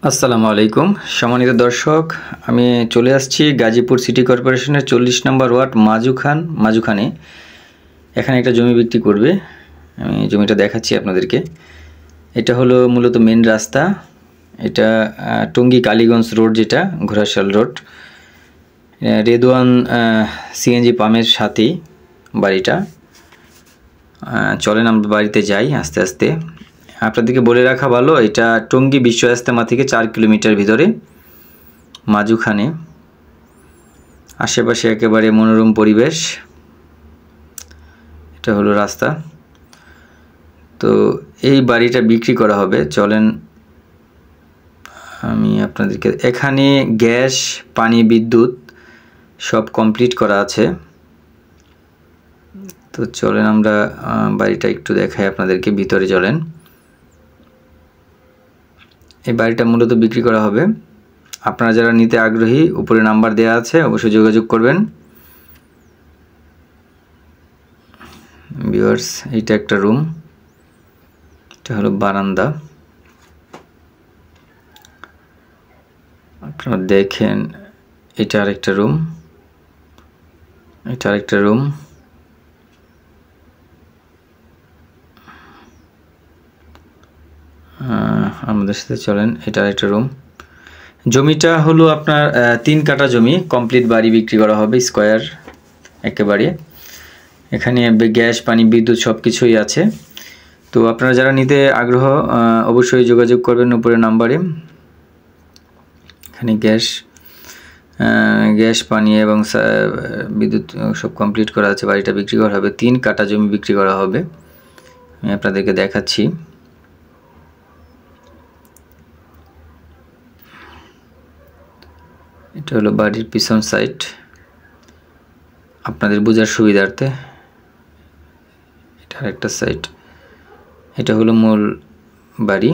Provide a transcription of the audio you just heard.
আসসালামু আলাইকুম সম্মানিত দর্শক, আমি চলে আসছি গাজীপুর সিটি কর্পোরেশনের 40 নম্বর ওয়ার্ড মাজুখানে। এখানে একটা জমি বিক্রি করবে। আমি জমিটা দেখাচ্ছি আপনাদেরকে। এটা হলো মূলত মেন রাস্তা। এটা টঙ্গী কালীগঞ্জ রোড, যেটা ঘোড়াশাল রোড, রেদওয়ান সিএনজি পাম্পের সাথেই বাড়িটা। চলেন আমরা বাড়িতে যাই আস্তে আস্তে। আপনাদেরকে বলে রাখা ভালো, এটা টঙ্গী বিশ্ব ইজতেমা থেকে 4 কিলোমিটার ভিতরে মাজুখানে। আশেপাশে একেবারে মনোরম পরিবেশ। এটা হলো রাস্তা। তো এই বাড়িটা বিক্রি করা হবে। চলেন আমি আপনাদেরকে, এখানে গ্যাস, পানি, বিদ্যুৎ সব কমপ্লিট করা আছে। তো চলেন আমরা বাড়িটা একটু দেখাই আপনাদেরকে। ভিতরে চলেন। এই বাড়িটা মূলত বিক্রি করা হবে। আপনারা যারা নিতে আগ্রহী, উপরে নাম্বার দেওয়া আছে, অবশ্যই যোগাযোগ করবেন। ভিউয়ার্স, এইটা একটা রুম, এটা হলো বারান্দা। আপনারা দেখেন, এটা আরেকটা রুম, এটা আরেকটা রুম। আমাদের সাথে চলেন। এটা আরেকটা রুম। জমিটা হলো আপনার 3 কাঠা জমি, কমপ্লিট বাড়ি বিক্রি করা হবে, স্কোয়ার একেবারে। এখানে গ্যাস, পানি, বিদ্যুৎ সব কিছুই আছে। তো আপনারা যারা নিতে আগ্রহ, অবশ্যই যোগাযোগ করবেন উপরে নাম্বারে। এখানে গ্যাস, পানি এবং বিদ্যুৎ সব কমপ্লিট করা আছে। বাড়িটা বিক্রি করা হবে, 3 কাঠা জমি বিক্রি করা হবে। আমি আপনাদেরকে দেখাচ্ছি। এটা হলো বাড়ির পিছন সাইড, আপনাদের বোঝার সুবিধার্থে। এটা আরেকটা সাইড। এটা হলো মূল বাড়ি।